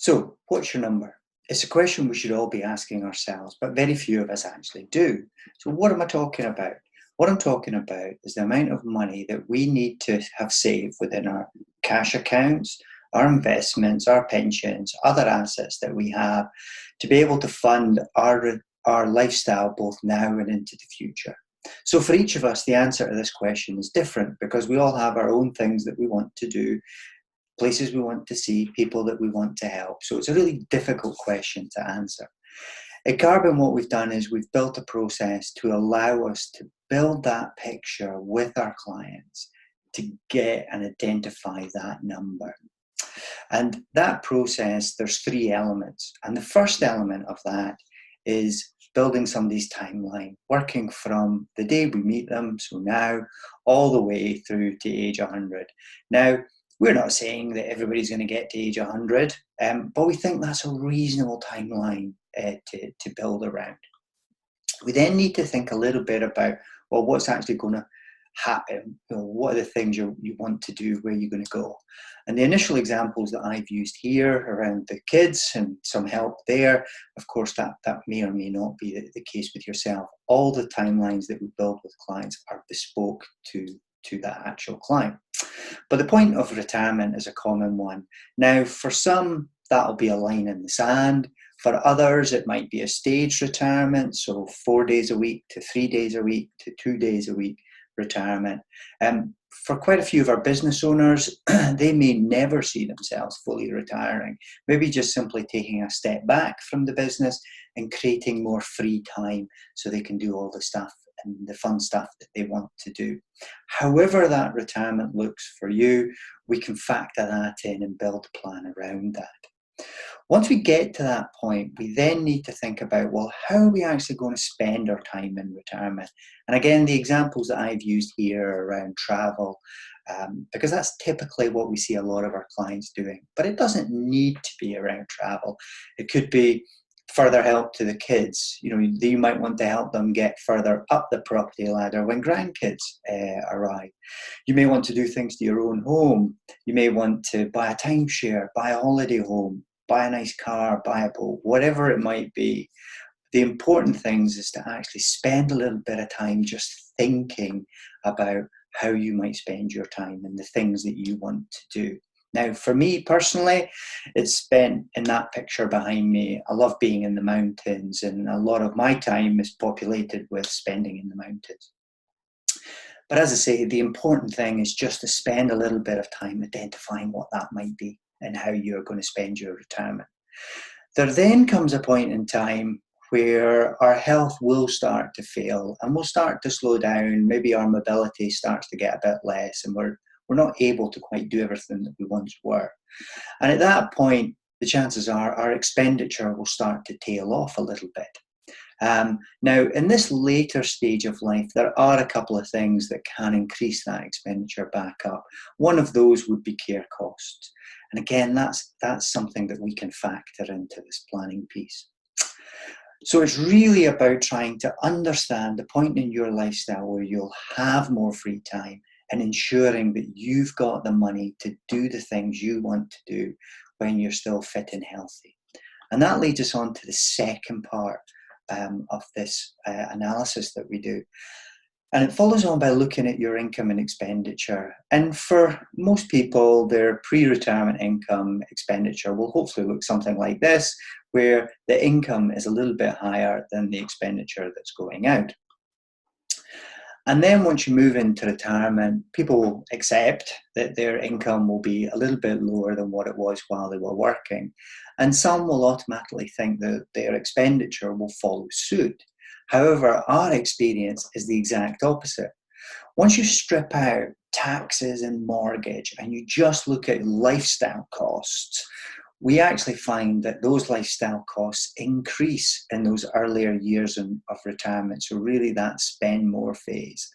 So, what's your number? It's a question we should all be asking ourselves, but very few of us actually do. So, what am I talking about? What I'm talking about is the amount of money that we need to have saved within our cash accounts, our investments, our pensions, other assets that we have to be able to fund our lifestyle both now and into the future. So, for each of us, the answer to this question is different because we all have our own things that we want to do, places we want to see, people that we want to help. So it's a really difficult question to answer. At Carbon, what we've done is we've built a process to allow us to build that picture with our clients to get and identify that number. And that process, there's three elements. And the first element of that is building somebody's timeline, working from the day we meet them, so now, all the way through to age 100. Now, we're not saying that everybody's going to get to age 100, but we think that's a reasonable timeline to build around. We then need to think a little bit about, well, what's actually going to happen? What are the things you want to do, where you're going to go? And the initial examples that I've used here around the kids and some help there, of course, that may or may not be the case with yourself. All the timelines that we build with clients are bespoke to that actual client. But the point of retirement is a common one. Now, for some, that'll be a line in the sand. For others, it might be a staged retirement, so 4 days a week to 3 days a week to 2 days a week retirement. For quite a few of our business owners, they may never see themselves fully retiring, maybe just simply taking a step back from the business and creating more free time so they can do all the stuff and the fun stuff that they want to do. However that retirement looks for you, we can factor that in and build a plan around that. Once we get to that point, we then need to think about, well, how are we actually going to spend our time in retirement? And again, the examples that I've used here are around travel, because that's typically what we see a lot of our clients doing. But it doesn't need to be around travel. It could be further help to the kids. You might want to help them get further up the property ladder when grandkids arrive. You may want to do things to your own home. You may want to buy a timeshare, buy a holiday home, buy a nice car, buy a boat, whatever it might be. The important things is to actually spend a little bit of time just thinking about how you might spend your time and the things that you want to do. Now, for me personally, it's spent in that picture behind me. I love being in the mountains, and a lot of my time is populated with spending in the mountains. But as I say, the important thing is just to spend a little bit of time identifying what that might be and how you're going to spend your retirement. There then comes a point in time where our health will start to fail and we'll start to slow down. Maybe our mobility starts to get a bit less and we're not able to quite do everything that we once were. And at that point, the chances are our expenditure will start to tail off a little bit. Now, in this later stage of life, there are a couple of things that can increase that expenditure back up. One of those would be care costs. And again, that's something that we can factor into this planning piece. So it's really about trying to understand the point in your lifestyle where you'll have more free time and ensuring that you've got the money to do the things you want to do when you're still fit and healthy. And that leads us on to the second part of this analysis that we do. And it follows on by looking at your income and expenditure. And for most people, their pre-retirement income expenditure will hopefully look something like this, where the income is a little bit higher than the expenditure that's going out. And then once you move into retirement, people will accept that their income will be a little bit lower than what it was while they were working. And some will automatically think that their expenditure will follow suit. However, our experience is the exact opposite. Once you strip out taxes and mortgage and you just look at lifestyle costs, we actually find that those lifestyle costs increase in those earlier years of retirement. So really that spend more phase.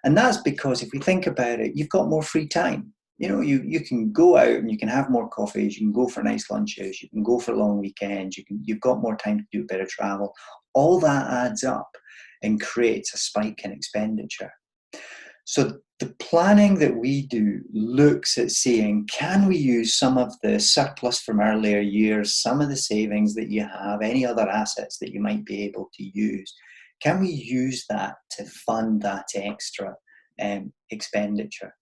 And that's because if we think about it, you've got more free time. You can go out and you can have more coffees, you can go for nice lunches, you can go for long weekends, you've got more time to do a bit of travel. All that adds up and creates a spike in expenditure. So The planning that we do looks at seeing, can we use some of the surplus from earlier years, some of the savings that you have, any other assets that you might be able to use? Can we use that to fund that extra expenditure?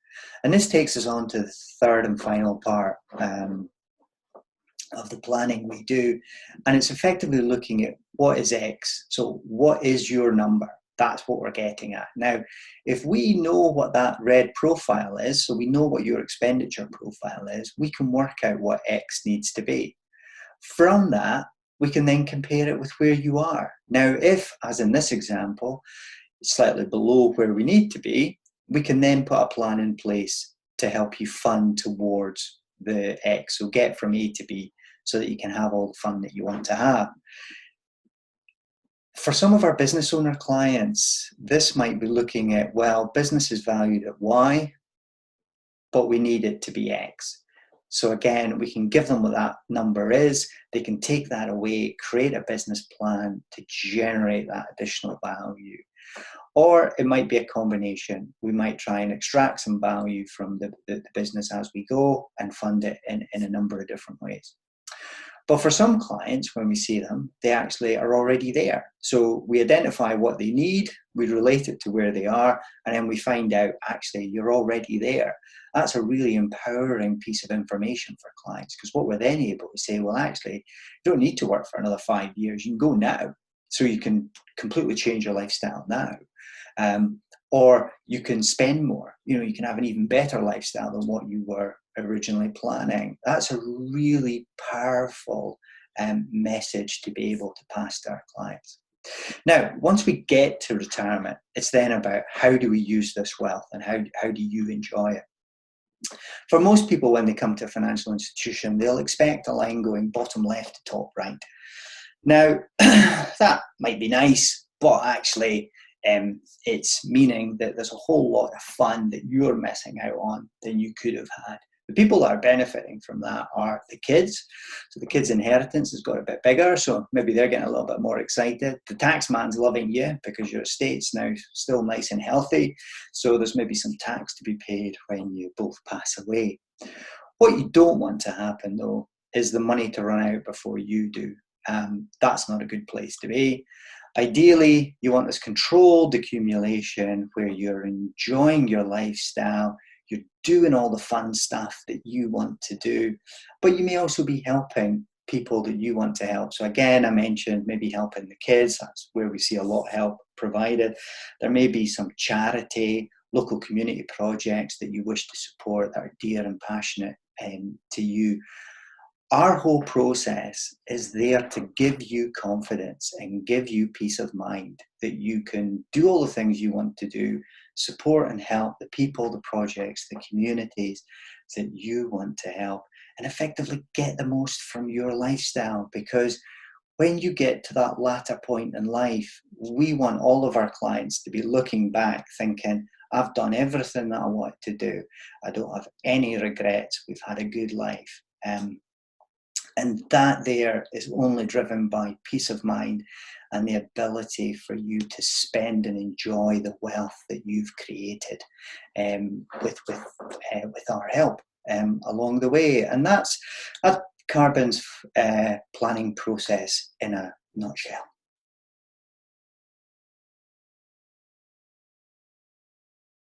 And this takes us on to the third and final part of the planning we do. And it's effectively looking at what is X. So what is your number? That's what we're getting at. Now, if we know what that red profile is, so we know what your expenditure profile is, we can work out what X needs to be. From that, we can then compare it with where you are. Now, if, as in this example, it's slightly below where we need to be, we can then put a plan in place to help you fund towards the X. So get from A to B so that you can have all the fun that you want to have. For some of our business owner clients, this might be looking at, well, business is valued at Y, but we need it to be X. So again, we can give them what that number is. They can take that away, create a business plan to generate that additional value. Or it might be a combination. We might try and extract some value from the business as we go and fund it in a number of different ways. But for some clients, when we see them, they actually are already there. So we identify what they need, we relate it to where they are, and then we find out, actually, you're already there. That's a really empowering piece of information for clients, because what we're then able to say, well, actually, you don't need to work for another 5 years. You can go now. So you can completely change your lifestyle now. Or you can spend more. You can have an even better lifestyle than what you were originally planning. That's a really powerful message to be able to pass to our clients. Now, once we get to retirement, it's then about how do we use this wealth and how do you enjoy it? For most people, when they come to a financial institution, they'll expect a line going bottom left to top right. Now, that might be nice, but actually it's meaning that there's a whole lot of fun that you're missing out on than you could have had. The people that are benefiting from that are the kids. So the kids' inheritance has got a bit bigger, so maybe they're getting a little bit more excited. The tax man's loving you because your estate's now still nice and healthy, so there's maybe some tax to be paid when you both pass away. What you don't want to happen, though, is the money to run out before you do. That's not a good place to be. Ideally, you want this controlled accumulation where you're enjoying your lifestyle, you're doing all the fun stuff that you want to do, but you may also be helping people that you want to help. So again, I mentioned maybe helping the kids. That's where we see a lot of help provided. There may be some charity, local community projects that you wish to support that are dear and passionate to you. Our whole process is there to give you confidence and give you peace of mind that you can do all the things you want to do, support and help the people, the projects, the communities that you want to help, and effectively get the most from your lifestyle. Because when you get to that latter point in life, we want all of our clients to be looking back thinking, I've done everything that I want to do. I don't have any regrets. We've had a good life. And that there is only driven by peace of mind and the ability for you to spend and enjoy the wealth that you've created with our help along the way. And that's Carbon's planning process in a nutshell.